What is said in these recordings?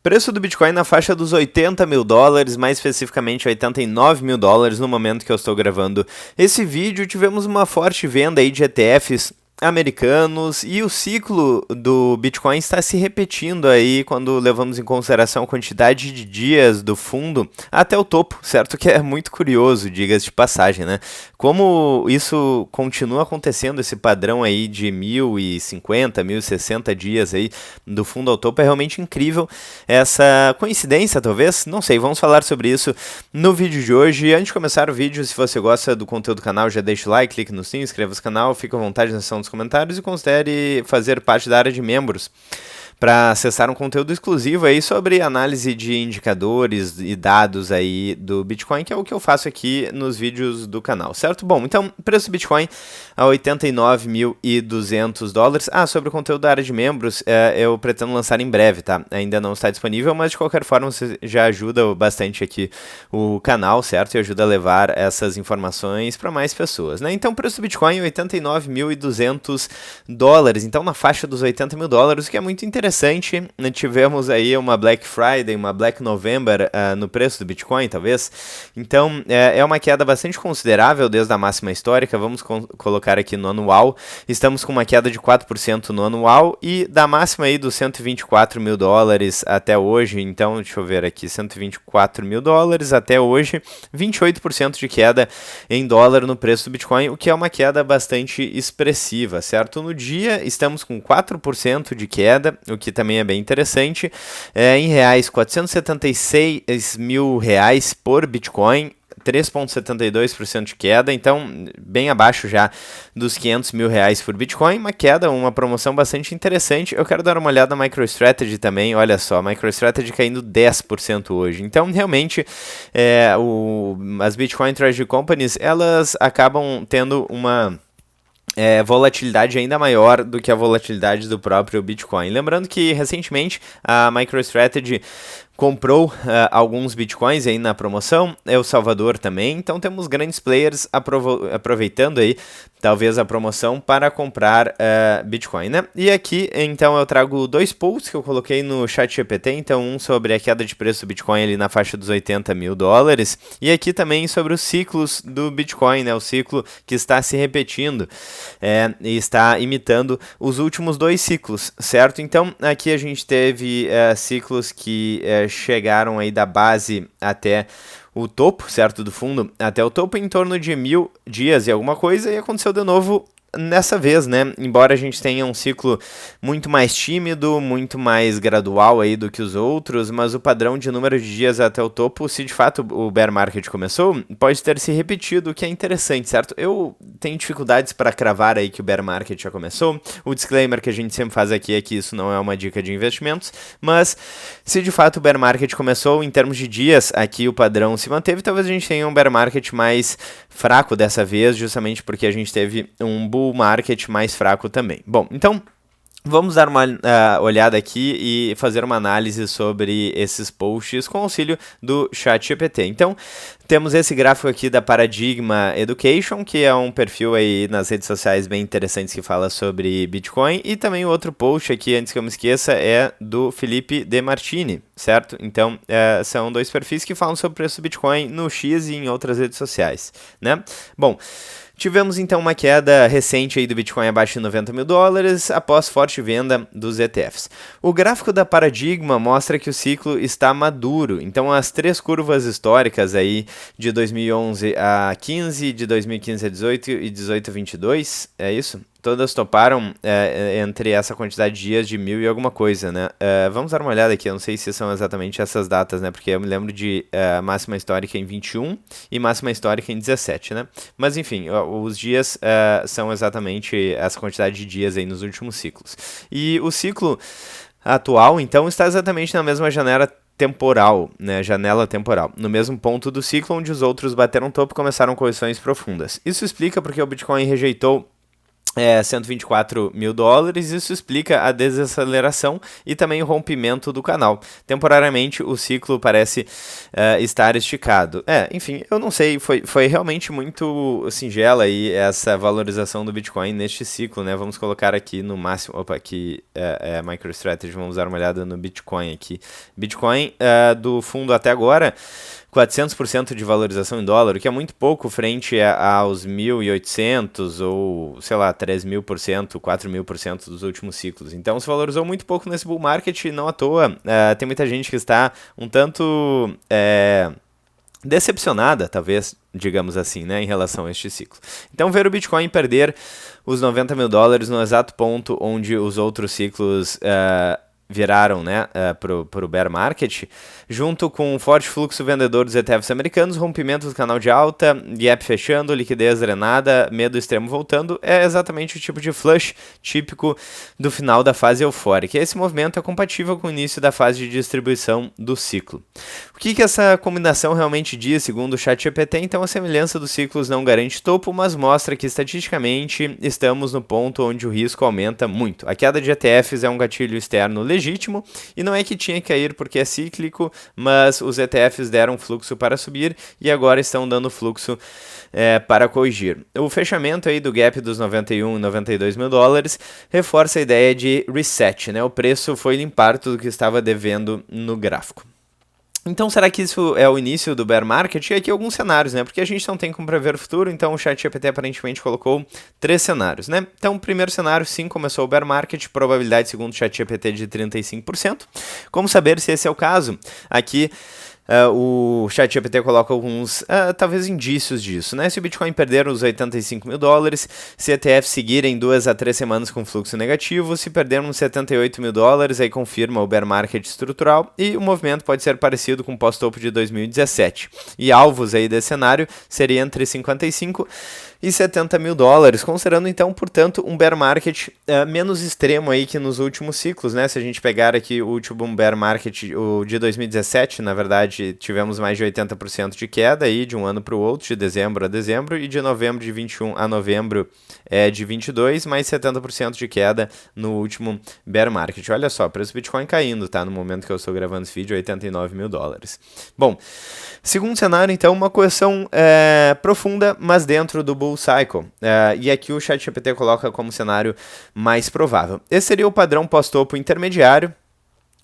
Preço do Bitcoin na faixa dos 80 mil dólares, mais especificamente 89 mil dólares no momento que eu estou gravando esse vídeo. Tivemos uma forte venda aí de ETFs americanos e o ciclo do Bitcoin está se repetindo aí quando levamos em consideração a quantidade de dias do fundo até o topo, certo? Que é muito curioso, diga-se de passagem, né? Como isso continua acontecendo, esse padrão aí de 1050, 1060 dias aí do fundo ao topo é realmente incrível. Essa coincidência, talvez, não sei, vamos falar sobre isso no vídeo de hoje. Antes de começar o vídeo, se você gosta do conteúdo do canal, já deixa o like, clique no sininho, inscreva-se no canal, fique à vontade na seção dos comentários e considere fazer parte da área de membros para acessar um conteúdo exclusivo aí sobre análise de indicadores e dados aí do Bitcoin, que é o que eu faço aqui nos vídeos do canal, certo? Bom, então, preço do Bitcoin a 89.200 dólares. Sobre o conteúdo da área de membros, eu pretendo lançar em breve, tá? Ainda não está disponível, mas de qualquer forma você já ajuda bastante aqui o canal, certo? E ajuda a levar essas informações para mais pessoas, né? Então, preço do Bitcoin 89.200 dólares, então na faixa dos 80 mil dólares, o que é muito interessante. Tivemos aí uma Black Friday, uma Black November no preço do Bitcoin, talvez. Então, é uma queda bastante considerável desde a máxima histórica. Vamos colocar aqui no anual. Estamos com uma queda de 4% no anual e da máxima aí dos 124 mil dólares até hoje. Então, deixa eu ver aqui, 124 mil dólares até hoje, 28% de queda em dólar no preço do Bitcoin, o que é uma queda bastante expressiva, certo? No dia, estamos com 4% de queda, o que também é bem interessante. Em reais, 476 mil reais por Bitcoin, 3,72% de queda, então bem abaixo já dos 500 mil reais por Bitcoin, uma queda, uma promoção bastante interessante. Eu quero dar uma olhada na MicroStrategy também, olha só, MicroStrategy caindo 10% hoje, então realmente as Bitcoin Treasury Companies, elas acabam tendo uma volatilidade ainda maior do que a volatilidade do próprio Bitcoin. Lembrando que recentemente a MicroStrategy comprou alguns bitcoins aí na promoção, El Salvador também, então temos grandes players aproveitando aí talvez a promoção para comprar Bitcoin, né? E aqui, então, eu trago dois posts que eu coloquei no chat GPT, então um sobre a queda de preço do Bitcoin ali na faixa dos 80 mil dólares, e aqui também sobre os ciclos do Bitcoin, né? O ciclo que está se repetindo e está imitando os últimos dois ciclos, certo? Então, aqui a gente teve ciclos que chegaram aí da base até o topo, certo, do fundo, até o topo em torno de 1000 dias e alguma coisa, e aconteceu de novo nessa vez, né? Embora a gente tenha um ciclo muito mais tímido, muito mais gradual aí do que os outros, mas o padrão de número de dias até o topo, se de fato o bear market começou, pode ter se repetido, o que é interessante, certo? Eu tenho dificuldades para cravar aí que o bear market já começou. O disclaimer que a gente sempre faz aqui é que isso não é uma dica de investimentos, mas se de fato o bear market começou em termos de dias, aqui o padrão se manteve, talvez a gente tenha um bear market mais fraco dessa vez, justamente porque a gente teve um bull market mais fraco também. Bom, então vamos dar uma olhada aqui e fazer uma análise sobre esses posts com auxílio do ChatGPT. Então, temos esse gráfico aqui da Paradigma Education, que é um perfil aí nas redes sociais bem interessante que fala sobre Bitcoin, e também o outro post aqui, antes que eu me esqueça, é do Felipe De Martini, certo? Então, são dois perfis que falam sobre o preço do Bitcoin no X e em outras redes sociais, né? Bom, tivemos então uma queda recente aí do Bitcoin abaixo de 90 mil dólares após forte venda dos ETFs. O gráfico da Paradigma mostra que o ciclo está maduro, então as três curvas históricas aí de 2011 a 15, de 2015 a 18 e 18 a 22, é isso? Todas toparam entre essa quantidade de dias de 1000 e alguma coisa, né? Vamos dar uma olhada aqui, eu não sei se são exatamente essas datas, né? Porque eu me lembro de máxima histórica em 21 e máxima histórica em 17, né? Mas enfim, os dias são exatamente essa quantidade de dias aí nos últimos ciclos. E o ciclo atual, então, está exatamente na mesma janela temporal, né, janela temporal, no mesmo ponto do ciclo onde os outros bateram topo e começaram correções profundas. Isso explica porque o Bitcoin rejeitou $124 mil, isso explica a desaceleração e também o rompimento do canal. Temporariamente, o ciclo parece estar esticado. Enfim, eu não sei, foi realmente muito singela aí essa valorização do Bitcoin neste ciclo, né? Vamos colocar aqui no máximo, aqui é MicroStrategy, vamos dar uma olhada no Bitcoin aqui. Bitcoin do fundo até agora, 400% de valorização em dólar, o que é muito pouco frente aos 1.800 ou, sei lá, 3.000%, 4.000% dos últimos ciclos. Então se valorizou muito pouco nesse bull market, não à toa. Tem muita gente que está um tanto decepcionada, talvez, digamos assim, né, em relação a este ciclo. Então ver o Bitcoin perder os $90 mil no exato ponto onde os outros ciclos viraram, né, pro bear market, junto com um forte fluxo vendedor dos ETFs americanos, rompimento do canal de alta, gap fechando, liquidez drenada, medo extremo voltando, é exatamente o tipo de flush típico do final da fase eufórica. Esse movimento é compatível com o início da fase de distribuição do ciclo. O que essa combinação realmente diz, segundo o ChatGPT? Então, a semelhança dos ciclos não garante topo, mas mostra que estatisticamente estamos no ponto onde o risco aumenta muito. A queda de ETFs é um gatilho externo legítimo, e não é que tinha que cair porque é cíclico, mas os ETFs deram fluxo para subir e agora estão dando fluxo para corrigir. O fechamento aí do gap dos 91 e 92 mil dólares reforça a ideia de reset, né? O preço foi limpar tudo que estava devendo no gráfico. Então, será que isso é o início do bear market? E aqui alguns cenários, né? Porque a gente não tem como prever o futuro, então o ChatGPT aparentemente colocou 3 cenários, né? Então, o primeiro cenário, sim, começou o bear market, probabilidade segundo o ChatGPT de 35%. Como saber se esse é o caso? Aqui o ChatGPT coloca alguns, talvez, indícios disso, né? Se o Bitcoin perder os 85 mil dólares, se ETFs seguirem 2 a 3 semanas com fluxo negativo, se perder uns 78 mil dólares, aí confirma o bear market estrutural, e o movimento pode ser parecido com o pós-topo de 2017. E alvos aí desse cenário seria entre 55 e 70 mil dólares, considerando então, portanto, um bear market menos extremo aí que nos últimos ciclos, né? Se a gente pegar aqui o último bear market, o de 2017, na verdade, tivemos mais de 80% de queda aí de um ano para o outro, de dezembro a dezembro, e de novembro de 21 a novembro de 22, mais 70% de queda no último bear market. Olha só, preço do Bitcoin caindo, tá? No momento que eu estou gravando esse vídeo, 89 mil dólares. Bom, segundo cenário, então, uma correção profunda, mas dentro do bull cycle. E aqui o ChatGPT coloca como cenário mais provável. Esse seria o padrão pós-topo intermediário,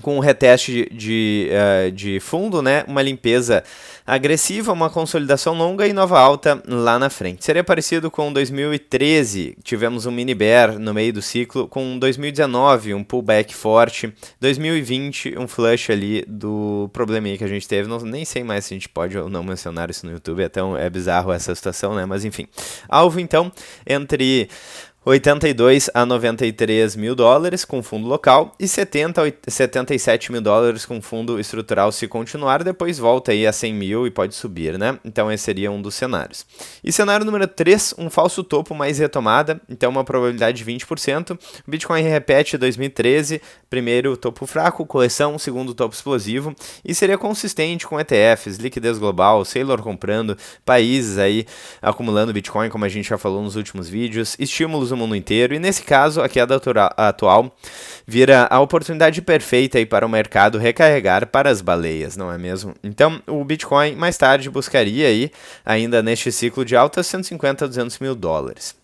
com um reteste de fundo, né? Uma limpeza agressiva, uma consolidação longa e nova alta lá na frente. Seria parecido com 2013, tivemos um mini bear no meio do ciclo, com 2019 um pullback forte, 2020 um flush ali do probleminha que a gente teve, nem sei mais se a gente pode ou não mencionar isso no YouTube, é bizarro essa situação, né? Mas enfim, alvo então entre 82 a 93 mil dólares com fundo local e 70 a 77 mil dólares com fundo estrutural se continuar, depois volta aí a 100 mil e pode subir, né? Então esse seria um dos cenários. E cenário número 3, um falso topo mais retomada, então uma probabilidade de 20%. O Bitcoin repete 2013, primeiro topo fraco, correção, segundo topo explosivo, e seria consistente com ETFs, liquidez global, Saylor comprando, países aí acumulando Bitcoin, como a gente já falou nos últimos vídeos, estímulos no mundo inteiro, e nesse caso a queda atual vira a oportunidade perfeita aí para o mercado recarregar para as baleias, não é mesmo? Então o Bitcoin mais tarde buscaria aí, ainda neste ciclo de alta, 150 a 200 mil dólares.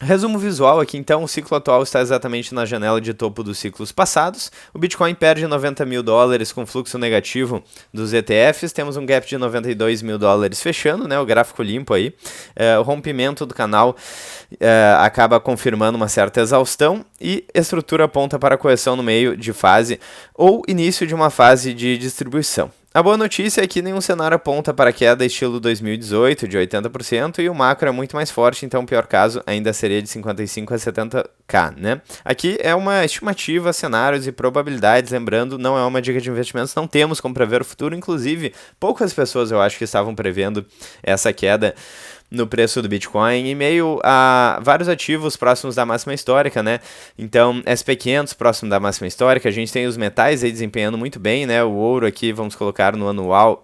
Resumo visual aqui, então, o ciclo atual está exatamente na janela de topo dos ciclos passados. O Bitcoin perde 90 mil dólares com fluxo negativo dos ETFs. Temos um gap de 92 mil dólares fechando, né? O gráfico limpo aí. O rompimento do canal acaba confirmando uma certa exaustão e estrutura aponta para a correção no meio de fase ou início de uma fase de distribuição. A boa notícia é que nenhum cenário aponta para queda estilo 2018 de 80% e o macro é muito mais forte, então o pior caso ainda seria de 55 a 70k, né? Aqui é uma estimativa, cenários e probabilidades, lembrando, não é uma dica de investimentos, não temos como prever o futuro, inclusive poucas pessoas eu acho que estavam prevendo essa queda no preço do Bitcoin, em meio a vários ativos próximos da máxima histórica, né? Então, SP500 próximo da máxima histórica, a gente tem os metais aí desempenhando muito bem, né? O ouro aqui, vamos colocar no anual,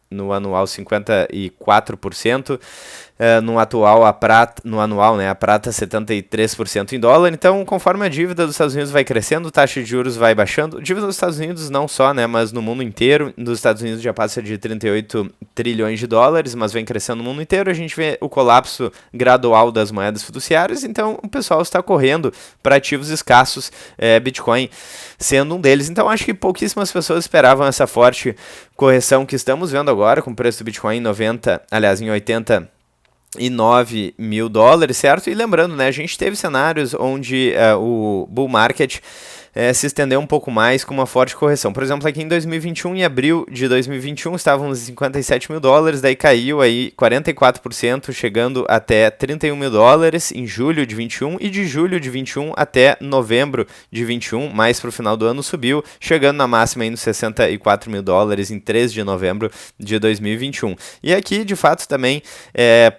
no anual 54%. No anual, né, a prata 73% em dólar. Então, conforme a dívida dos Estados Unidos vai crescendo, a taxa de juros vai baixando. A dívida dos Estados Unidos não só, né, mas no mundo inteiro. Nos Estados Unidos já passa de 38 trilhões de dólares, mas vem crescendo no mundo inteiro. A gente vê o colapso gradual das moedas fiduciárias. Então, o pessoal está correndo para ativos escassos, Bitcoin sendo um deles. Então, acho que pouquíssimas pessoas esperavam essa forte correção que estamos vendo agora, com o preço do Bitcoin em 89 mil dólares, certo? E lembrando, né, a gente teve cenários onde o bull market se estendeu um pouco mais com uma forte correção. Por exemplo, aqui em 2021, em abril de 2021, estávamos em 57 mil dólares, daí caiu aí 44%, chegando até 31 mil dólares em julho de 21, e de julho de 21 até novembro de 21, mais para o final do ano, subiu, chegando na máxima aí nos 64 mil dólares em 3 de novembro de 2021. E aqui, de fato, também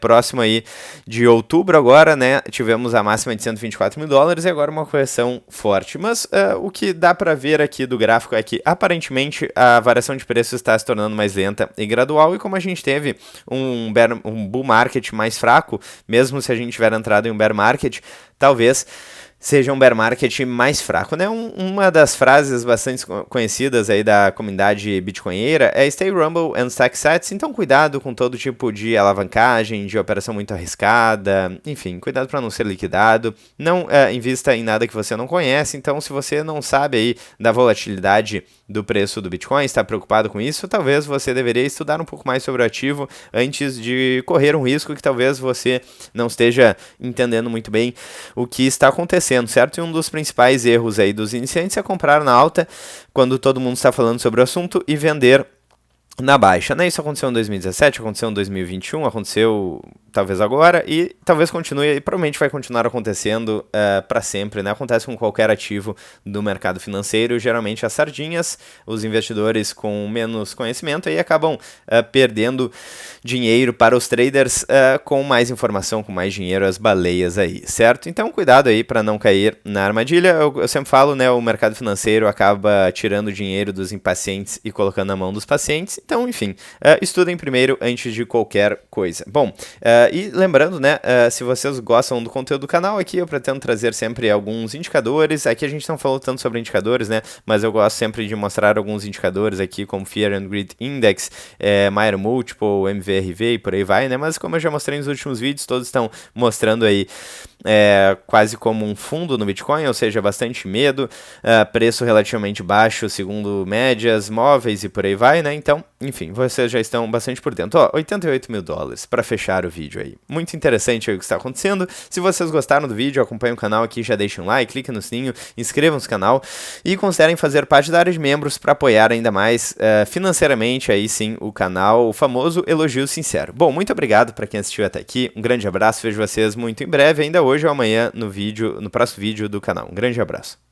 próximo aí de outubro agora, né, tivemos a máxima de 124 mil dólares e agora uma correção forte. Mas o que dá para ver aqui do gráfico é que aparentemente a variação de preços está se tornando mais lenta e gradual, e como a gente teve um bull market mais fraco, mesmo se a gente tiver entrado em um bear market, talvez seja um bear market mais fraco, né? Uma das frases bastante conhecidas aí da comunidade bitcoinheira é Stay Rumble and Stack Sats, então cuidado com todo tipo de alavancagem, de operação muito arriscada, enfim, cuidado para não ser liquidado, não invista em nada que você não conhece. Então, se você não sabe aí da volatilidade do preço do Bitcoin, está preocupado com isso, talvez você deveria estudar um pouco mais sobre o ativo antes de correr um risco que talvez você não esteja entendendo muito bem o que está acontecendo, certo? E um dos principais erros aí dos iniciantes é comprar na alta quando todo mundo está falando sobre o assunto e vender na baixa, né? Isso aconteceu em 2017, aconteceu em 2021, aconteceu talvez agora e talvez continue e provavelmente vai continuar acontecendo para sempre, né? Acontece com qualquer ativo do mercado financeiro. Geralmente as sardinhas, os investidores com menos conhecimento aí acabam perdendo dinheiro para os traders com mais informação, com mais dinheiro, as baleias aí, certo? Então cuidado aí para não cair na armadilha. Eu sempre falo, né? O mercado financeiro acaba tirando dinheiro dos impacientes e colocando na mão dos pacientes. Então, enfim, estudem primeiro antes de qualquer coisa. Bom, e lembrando, né, se vocês gostam do conteúdo do canal, aqui eu pretendo trazer sempre alguns indicadores. Aqui a gente não falou tanto sobre indicadores, né, mas eu gosto sempre de mostrar alguns indicadores aqui, como Fear and Greed Index, Mayer Multiple, MVRV e por aí vai, né, mas como eu já mostrei nos últimos vídeos, todos estão mostrando aí quase como um fundo no Bitcoin, ou seja, bastante medo, preço relativamente baixo, segundo médias, móveis e por aí vai, né, então, enfim, vocês já estão bastante por dentro. Ó, 88 mil dólares para fechar o vídeo aí. Muito interessante aí o que está acontecendo. Se vocês gostaram do vídeo, acompanhem o canal aqui, já deixem um like, cliquem no sininho, inscrevam-se no canal e considerem fazer parte da área de membros para apoiar ainda mais financeiramente aí sim o canal, o famoso elogio sincero. Bom, muito obrigado para quem assistiu até aqui, um grande abraço, vejo vocês muito em breve, ainda hoje ou amanhã no próximo vídeo do canal. Um grande abraço.